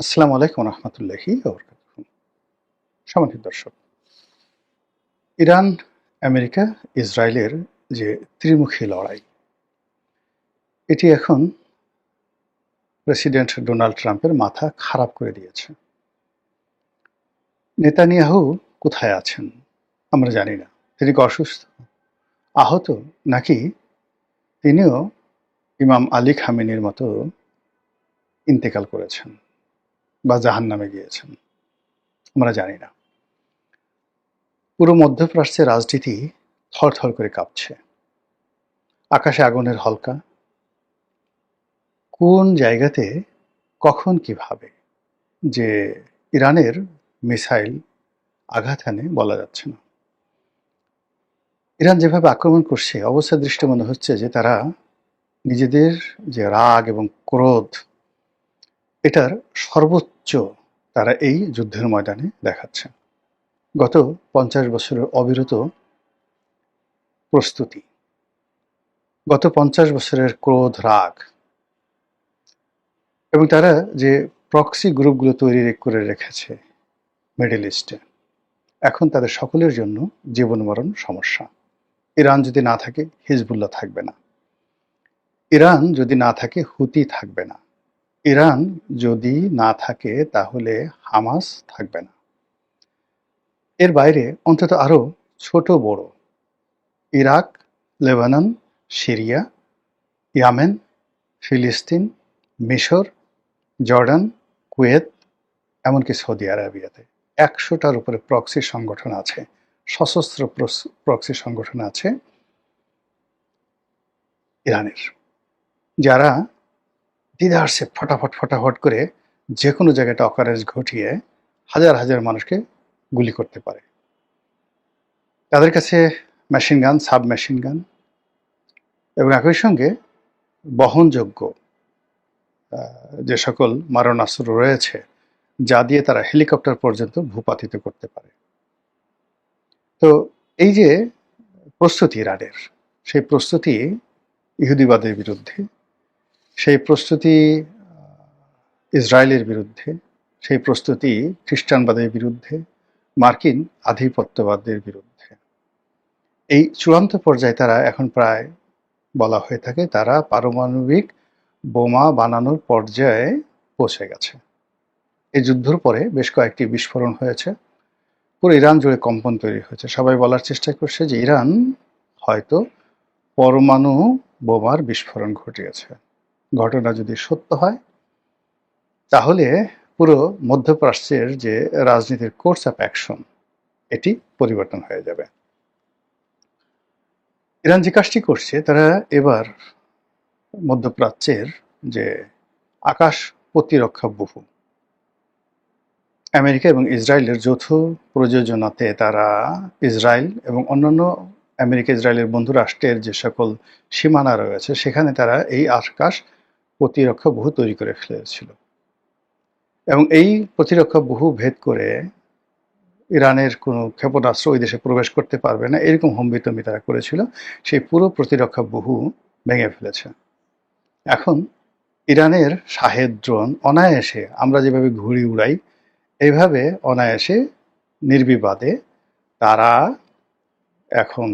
আসসালামু আলাইকুম রহমতুল্লাহি সম্মানিত দর্শক, ইরান, আমেরিকা, ইসরায়েলের যে ত্রিমুখী লড়াই, এটি এখন প্রেসিডেন্ট ডোনাল্ড ট্রাম্পের মাথা খারাপ করে দিয়েছে। নেতানিয়াহু কোথায় আছেন আমরা জানি না। তিনি কি অসুস্থ, আহত, নাকি তিনিও ইমাম আলী খামেনির মতো ইন্তেকাল করেছেন বা জাহান্নামে গিয়েছেন, আমরা জানি না। পুরো মধ্যপ্রাচ্যের রাজনীতি থরথর করে কাঁপছে। আকাশে আগুনের হলকা, কোন জায়গাতে কখন কিভাবে যে ইরানের মিসাইল আঘাত হানে বলা যাচ্ছে না। ইরান যেভাবে আক্রমণ করছে, অবস্থা দৃষ্টি মনে হচ্ছে যে তারা নিজেদের যে রাগ এবং ক্রোধ, এটার সর্বোচ্চ তারা এই যুদ্ধের ময়দানে দেখাচ্ছে। গত 50 বছরের অবিরত প্রস্তুতি, গত 50 বছরের ক্রোধ, রাগ, এবং তারা যে প্রক্সি গ্রুপগুলো তৈরি করে রেখেছে মিডল ইস্টে, এখন তাদের সকলের জন্য জীবন মরণ সমস্যা। ইরান যদি না থাকে, হিজবুল্লাহ থাকবে না। ইরান যদি না থাকে, হুতি থাকবে না। ইরান যদি না থাকে, তাহলে হামাস থাকবে না। এর বাইরে অন্তত আরো ছোট বড় ইরাক, লেবানন, সিরিয়া, ইয়ামেন, ফিলিস্তিন, মিশর, জর্ডান, কুয়েত, এমনকি সৌদি আরবিয়াতে 100টার উপরে প্রক্সি সংগঠন আছে, সশস্ত্র প্রক্সি সংগঠন আছে ইরানের, যারা দ্বিধার্সে ফটাফট করে যে কোনো জায়গাটা অকারেজ ঘটিয়ে হাজার হাজার মানুষকে গুলি করতে পারে। তাদের কাছে machine gun, sub machine gun এবং একই সঙ্গে বহনযোগ্য যে সকল মারণাস্ত্র রয়েছে, যা দিয়ে তারা হেলিকপ্টার পর্যন্ত ভূপাতিত করতে পারে। তো এই যে প্রস্তুতি ইরানের, সেই প্রস্তুতি ইহুদিবাদের বিরুদ্ধে, সেই প্রস্তুতি ইসরায়েলের বিরুদ্ধে, সেই প্রস্তুতি খ্রিস্টানবাদের বিরুদ্ধে, মার্কিন আধিপত্যবাদের বিরুদ্ধে। এই চূড়ান্ত পর্যায়ে তারা এখন প্রায় বলা হয়ে থাকে তারা পারমাণবিক বোমা বানানোর পর্যায়ে পৌঁছে গেছে। এই যুদ্ধের পরে বেশ কয়েকটি বিস্ফোরণ হয়েছে, পুরো ইরান জুড়ে কম্পন তৈরি হয়েছে। সবাই বলার চেষ্টা করছে যে ইরান হয়তো পরমাণু বোমার বিস্ফোরণ ঘটিয়েছে। ঘটনা যদি সত্য হয়, তাহলে পুরো মধ্যপ্রাচ্যের যে রাজনীতির কোর্স অফ অ্যাকশন, এটি পরিবর্তন হয়ে যাবে। ইরান যে কাজটি করছে, তারা এবার মধ্যপ্রাচ্যের যে আকাশ প্রতিরক্ষা বহু, আমেরিকা এবং ইসরায়েলের যৌথ প্রযোজনাতে তারা ইসরায়েল এবং অন্যান্য আমেরিকা ইসরায়েলের বন্ধু রাষ্ট্রের যে সকল সীমানা রয়েছে, সেখানে তারা এই আকাশ প্রতিরক্ষা বহু তৈরি করে ফেলেছিল। এবং এই প্রতিরক্ষা বহু ভেদ করে ইরানের কোনো ক্ষেপণাস্ত্র ওই দেশে প্রবেশ করতে পারবে না, এরকম হম্বিতম্বি তারা করেছিল। সেই পুরো প্রতিরক্ষা বহু ভেঙে ফেলেছে। এখন ইরানের শাহেদ ড্রোন অনায়াসে, আমরা যেভাবে ঘুড়ি উড়াই, এইভাবে অনায়াসে নির্বিবাদে তারা এখন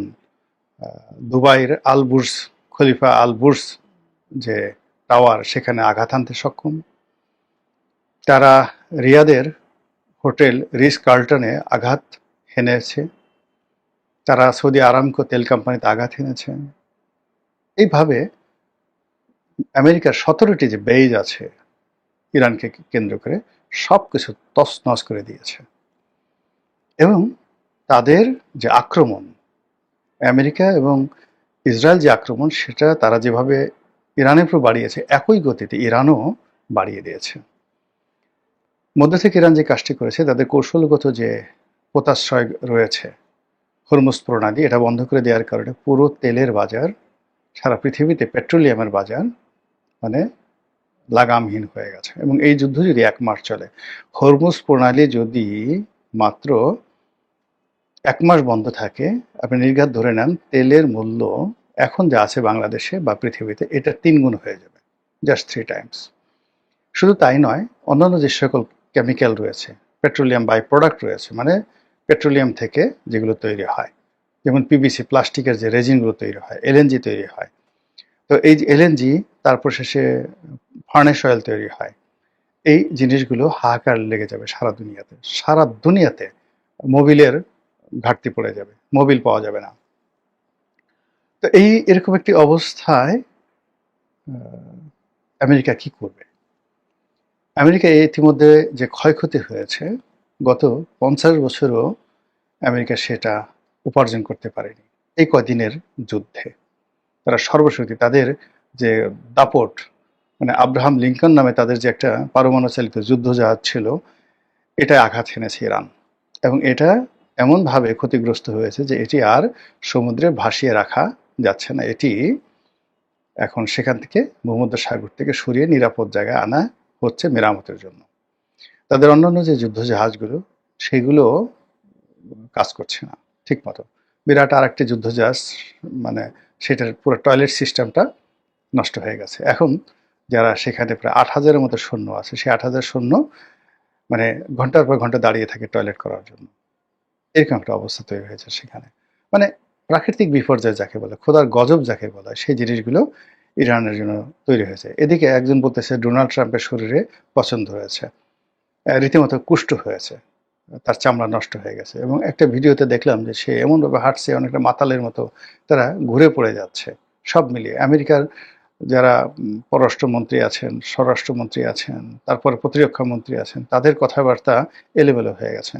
দুবাইয়ের আলবুর্জ খলিফা আলবুর্জ যে টাওয়ার, সেখানে আঘাত হানতে সক্ষম। তারা রিয়াদের হোটেল রিস কার্লটনে আঘাত হেনেছে। তারা সৌদি আরামকো তেল কোম্পানিতে আঘাত হেনেছে। এইভাবে আমেরিকার 17টি যে বেজ আছে ইরানকে কেন্দ্র করে, সব কিছু তছনছ করে দিয়েছে। এবং তাদের যে আক্রমণ, আমেরিকা এবং ইসরায়েল যে আক্রমণ, সেটা তারা যেভাবে ইরানের উপর বাড়িয়েছে, একই গতিতে ইরানও বাড়িয়ে দিয়েছে। মধ্য থেকে ইরান যে কাজটি করেছে, তাদের কৌশলগত যে পোতাশ্রয় রয়েছে হরমুজ প্রণালী, এটা বন্ধ করে দেওয়ার কারণে পুরো তেলের বাজার, সারা পৃথিবীতে পেট্রোলিয়ামের বাজার মানে লাগামহীন হয়ে গেছে। এবং এই যুদ্ধ যদি 1 মাস চলে, হরমুজ প্রণালী যদি মাত্র 1 মাস বন্ধ থাকে, আপনি নির্ঘাত ধরে নেন তেলের মূল্য এখন যা আছে বাংলাদেশে বা পৃথিবীতে, এটা 3 গুণ হয়ে যাবে, জাস্ট 3 টাইমস। শুধু তাই নয়, অন্যান্য যে সকল কেমিক্যাল রয়েছে, পেট্রোলিয়াম বাই প্রোডাক্ট রয়েছে, মানে পেট্রোলিয়াম থেকে যেগুলো তৈরি হয়, যেমন পিভিসি প্লাস্টিকের যে রেজিনগুলো তৈরি হয়, এলএনজি তৈরি হয়। তো এই যে এলএনজি, তারপর শেষে ফার্নেস অয়েল তৈরি হয়। এই জিনিসগুলো হাহাকার লেগে যাবে সারা দুনিয়াতে। সারা দুনিয়াতে মোবিলের ঘাটতি পড়ে যাবে, মোবিল পাওয়া যাবে না। তো এরকম একটি অবস্থায় আমেরিকা কি করবে? আমেরিকা ইতিমধ্যে যে ক্ষয়ক্ষতি হয়েছে, গত 50 বছরও আমেরিকা সেটা উপার্জন করতে পারেনি এই কদিনের যুদ্ধে। তারা সর্বশক্তি, তাদের যে দাপট, মানে আব্রাহাম লিঙ্কন নামে তাদের যে একটা পারমাণু চালিত যুদ্ধজাহাজ ছিল, এটায় আঘাত হেনেছে ইরান, এবং এটা এমনভাবে ক্ষতিগ্রস্ত হয়েছে যে এটি আর সমুদ্রে ভাসিয়ে রাখা যাচ্ছে না। এটি এখন সেখান থেকে ভূমধ্যসাগর থেকে সরিয়ে নিরাপদ জায়গায় আনা হচ্ছে মেরামতের জন্য। তাদের অন্যান্য যে যুদ্ধজাহাজগুলো, সেগুলো কাজ করছে না ঠিক মতো। বিরাট আর একটি যুদ্ধজাহাজ, মানে সেটার পুরো টয়লেট সিস্টেমটা নষ্ট হয়ে গেছে। এখন যারা সেখানে প্রায় 8,000-এর মতো সৈন্য আছে, সেই 8,000 সৈন্য মানে ঘন্টার পর ঘন্টা দাঁড়িয়ে থাকে টয়লেট করার জন্য। এরকম একটা অবস্থা তৈরি হয়েছে সেখানে। মানে প্রাকৃতিক বিপর্যয় যাকে বলে, খোদার গজব যাকে বলা হয়, সেই জিনিসগুলো ইরানের জন্য তৈরি হয়েছে। এদিকে একজন বলতেছে ডোনাল্ড ট্রাম্পের শরীরে পছন্দ হয়েছে, রীতিমতো কুষ্ঠ হয়েছে, তার চামড়া নষ্ট হয়ে গেছে। এবং একটা ভিডিওতে দেখলাম যে সে এমনভাবে হাঁটছে, অনেকটা মাতালের মতো তারা ঘুরে পড়ে যাচ্ছে। সব মিলিয়ে আমেরিকার যারা পররাষ্ট্রমন্ত্রী আছেন, স্বরাষ্ট্রমন্ত্রী আছেন, তারপরে প্রতিরক্ষা মন্ত্রী আছেন, তাদের কথাবার্তা এলোমেলো হয়ে গেছে।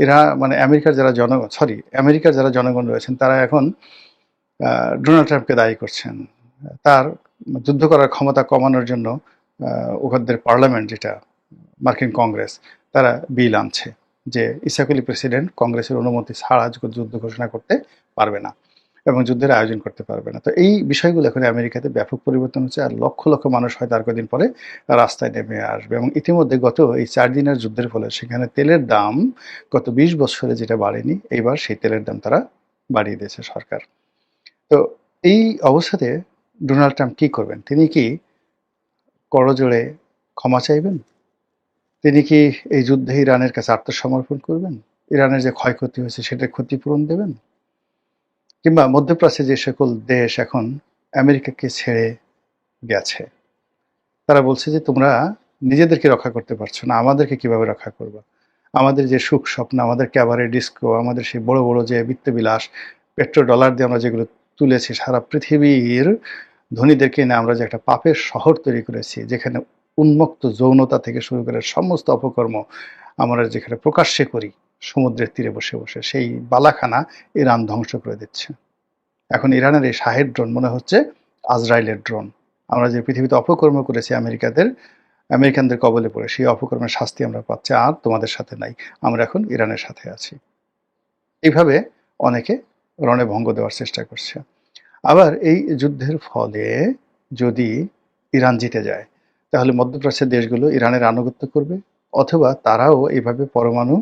এরা মানে আমেরিকার যারা জনগণ রয়েছেন, তারা এখন ডোনাল্ড ট্রাম্পকে দায়ী করছেন। তার যুদ্ধ করার ক্ষমতা কমানোর জন্য ওদের পার্লামেন্ট, যেটা মার্কিন কংগ্রেস, তারা বিল আনছে যে ইসাকলি প্রেসিডেন্ট কংগ্রেসের অনুমতি ছাড়া যুদ্ধ ঘোষণা করতে পারবে না এবং যুদ্ধের আয়োজন করতে পারবে না। তো এই বিষয়গুলো এখন আমেরিকাতে ব্যাপক পরিবর্তন হচ্ছে, আর লক্ষ লক্ষ মানুষ হয়তো আর কদিন পরে রাস্তায় নেমে আসবে। এবং ইতিমধ্যে গত এই 4 দিনের যুদ্ধের ফলে সেখানে তেলের দাম গত 20 বছরে যেটা বাড়েনি, এইবার সেই তেলের দাম তারা বাড়িয়ে দিয়েছে সরকার। তো এই অবস্থাতে ডোনাল্ড ট্রাম্প কি করবেন? তিনি কি করজোড়ে ক্ষমা চাইবেন? তিনি কি এই যুদ্ধে ইরানের কাছে আত্মসমর্পণ করবেন? ইরানের যে ক্ষয়ক্ষতি হয়েছে সেটার ক্ষতিপূরণ দেবেন? কিংবা মধ্যপ্রাচ্যে যে সকল দেশ এখন আমেরিকাকে ছেড়ে গেছে, তারা বলছে যে তোমরা নিজেদেরকে রক্ষা করতে পারছো না, আমাদেরকে কিভাবে রক্ষা করবে? আমাদের যে সুখ স্বপ্ন, আমাদের ক্যাবারে ডিস্কো, আমাদের সেই বড় বড় যে বিত্তবিলাস, পেট্রো ডলার দিয়ে আমরা যেগুলো তুলেছি, সারা পৃথিবীর ধনীদেরকে এনে আমরা যে একটা পাপের শহর তৈরি করেছি, যেখানে উন্মুক্ত যৌনতা থেকে শুরু করে সমস্ত অপকর্ম আমরা যেখানে প্রকাশ্যে করি সমুদ্রের তীরে বসে বসে, সেই বালাখানা ইরান ধ্বংস করে দিচ্ছে। এখন ইরানের এই শাহেদ ড্রোন মনে হচ্ছে আজরাইলের ড্রোন। আমরা যে পৃথিবীতে অপকর্ম করেছি আমেরিকানদের কবলে পড়ে, সেই অপকর্মের শাস্তি আমরা পাচ্ছি। আর তোমাদের সাথে নাই, আমরা এখন ইরানের সাথে আছি। এইভাবে অনেকে রণে ভঙ্গ দেওয়ার চেষ্টা করছে। আবার এই যুদ্ধের ফলে যদি ইরান জিতে যায়, তাহলে মধ্যপ্রাচ্যের দেশগুলো ইরানের আনুগত্য করবে, অথবা তারাও এইভাবে পরমাণু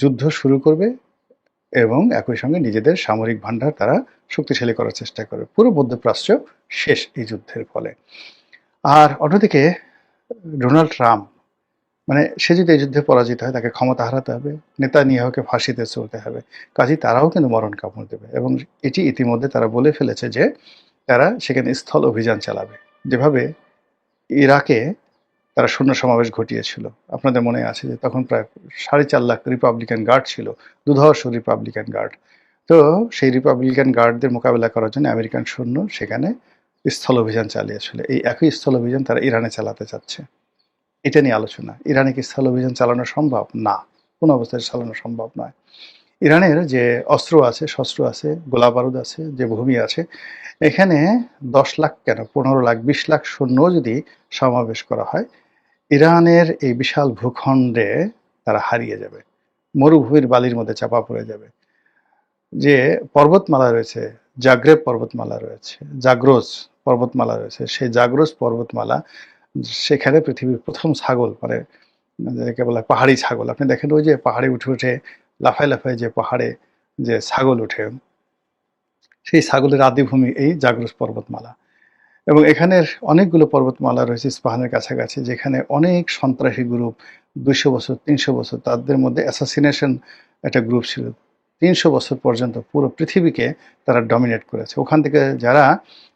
যুদ্ধ শুরু করবে এবং একই সঙ্গে নিজেদের সামরিক ভান্ডার তারা শক্তিশালী করার চেষ্টা করবে। পুরো মধ্যপ্রাচ্য শেষ এই যুদ্ধের ফলে। আর অন্যদিকে ডোনাল্ড ট্রাম্প, মানে সে যদি এই যুদ্ধে পরাজিত হয়, তাকে ক্ষমতা হারাতে হবে, নেতানিয়াহুকে ফাঁসিতে চলতে হবে। কাজেই তারাও কিন্তু মরণ কামড় দেবে। এবং এটি ইতিমধ্যে তারা বলে ফেলেছে যে তারা সেখানে স্থল অভিযান চালাবে, যেভাবে ইরাকে তারা শূন্য সমাবেশ ঘটিয়েছিল। আপনাদের মনে আছে যে তখন প্রায় 4.5 লাখ রিপাবলিকান গার্ড ছিল, দুধর্ষ রিপাবলিকান গার্ড। তো সেই রিপাবলিকান গার্ডদের মোকাবেলা করার জন্য আমেরিকান সৈন্য সেখানে স্থল অভিযান চালিয়েছিল। এই একই স্থল অভিযান তারা ইরানে চালাতে চাচ্ছে। এটা নিয়ে আলোচনা। ইরানে কি স্থল অভিযান চালানো সম্ভব? না, কোনো অবস্থায় চালানো সম্ভব নয়। ইরানের যে অস্ত্র আছে, শস্ত্র আছে, গোলা বারুদ আছে, যে ভূমি আছে, এখানে 10 লাখ কেন 15 লাখ 20 লাখ সৈন্য যদি সমাবেশ করা হয়, ইরানের এই বিশাল ভূখণ্ডে তারা হারিয়ে যাবে, মরুভূমির বালির মধ্যে চাপা পড়ে যাবে। যে পর্বতমালা রয়েছে, জাগ্রেব পর্বতমালা রয়েছে, জাগ্রোস পর্বতমালা রয়েছে, সেই জাগ্রোস পর্বতমালা, সেখানে পৃথিবীর প্রথম ছাগল, মানে যাকে বলা পাহাড়ি ছাগল, আপনি দেখেন ওই যে পাহাড়ে উঠে উঠে লাফায় লাফায় যে পাহাড়ে যে ছাগল উঠে, সেই ছাগলের আদিভূমি এই জাগ্রোস পর্বতমালা। এবং এখানের অনেকগুলো পর্বতমালা রয়েছে ইস্পাহানের কাছাকাছি, যেখানে অনেক সন্ত্রাসী গ্রুপ 200 বছর 300 বছর তাদের মধ্যে অ্যাসাসিনেশন একটা গ্রুপ ছিল। 300 বছর পর্যন্ত পুরো পৃথিবীকে তারা ডমিনেট করেছে। ওখান থেকে যারা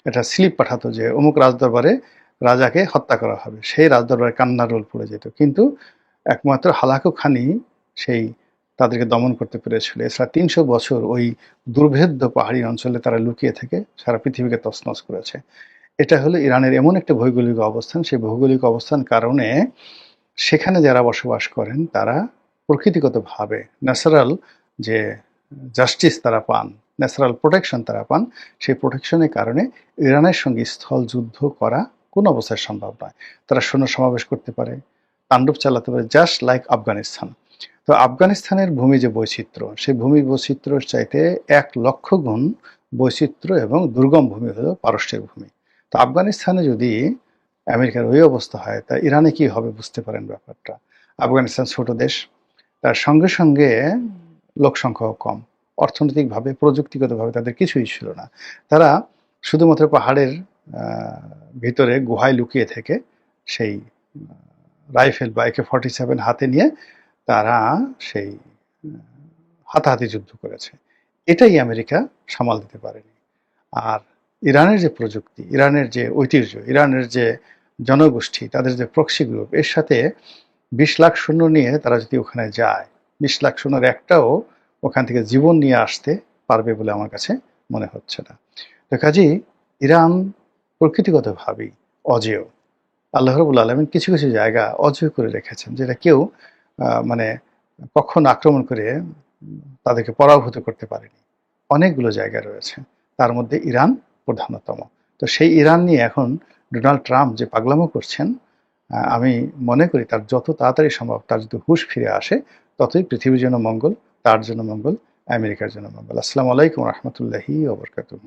একটা স্লিপ পাঠাতো যে অমুক রাজদরবারে রাজাকে হত্যা করা হবে, সেই রাজদরবারে কান্নার রোল পড়ে যেত। কিন্তু একমাত্র হালাকু খানি সেই তাদেরকে দমন করতে পেরেছিল। এছাড়া 300 বছর ওই দুর্ভেদ্য পাহাড়ি অঞ্চলে তারা লুকিয়ে থেকে সারা পৃথিবীকে তছনছ করেছে। এটা হলো ইরানের এমন একটা ভৌগোলিক অবস্থান, সেই ভৌগোলিক অবস্থান কারণে সেখানে যারা বসবাস করেন তারা প্রকৃতিগতভাবে ন্যাচারাল যে জাস্টিস তারা পান, ন্যাচারাল প্রোটেকশন তারা পান। সেই প্রোটেকশনের কারণে ইরানের সঙ্গে স্থল যুদ্ধ করা কোনো অবস্থায় সম্ভব নয়। তারা সৈন্য সমাবেশ করতে পারে, তাণ্ডব চালাতে পারে, জাস্ট লাইক আফগানিস্তান। তো আফগানিস্তানের ভূমি যে বৈচিত্র্য, সেই ভূমি বৈচিত্র্যের চাইতে 1,00,000 গুণ বৈচিত্র্য এবং দুর্গম ভূমি হলো পারস্যের ভূমি। তো আফগানিস্তানে যদি আমেরিকার ওই অবস্থা হয়, তা ইরানে কি হবে বুঝতে পারেন ব্যাপারটা। আফগানিস্তান ছোট দেশ, তার সঙ্গে সঙ্গে লোক সংখ্যাও কম, অর্থনৈতিকভাবে প্রযুক্তিগতভাবে তাদের কিছুই ছিল না। তারা শুধুমাত্র পাহাড়ের ভিতরে গুহায় লুকিয়ে থেকে সেই রাইফেল বা AK-47 হাতে নিয়ে তারা সেই হাতাহাতি যুদ্ধ করেছে। এটাই আমেরিকা সামাল দিতে পারেনি। আর ইরানের যে প্রযুক্তি, ইরানের যে ঐতিহ্য, ইরানের যে জনগোষ্ঠী, তাদের যে প্রক্সি গ্রুপ, এর সাথে 20 লাখ সৈন্য নিয়ে তারা যদি ওখানে যায়, 20 লাখ সৈন্যের একটাও ওখান থেকে জীবন নিয়ে আসতে পারবে বলে আমার কাছে মনে হচ্ছে না। তো কাজেই ইরান প্রকৃতিগতভাবেই অজেয়। আল্লাহ রাব্বুল আলামিন কিছু কিছু জায়গা অজেয় করে রেখেছেন, যেটা কেউ মানে কখনো আক্রমণ করে তাদেরকে পরাভূত করতে পারেনি। অনেকগুলো জায়গা রয়েছে, তার মধ্যে ইরান প্রধানতম। তো সেই ইরান নিয়ে এখন ডোনাল্ড ট্রাম্প যে পাগলামো করছেন, আমি মনে করি তার যত তাড়াতাড়ি সম্ভব তার যদি হুঁশ ফিরে আসে, ততই পৃথিবীর জন্য মঙ্গল, তার জন্য মঙ্গল, আমেরিকার জন্য মঙ্গল। আসসালামু আলাইকুম রহমতুল্লাহি ওয়া বারাকাতুহু।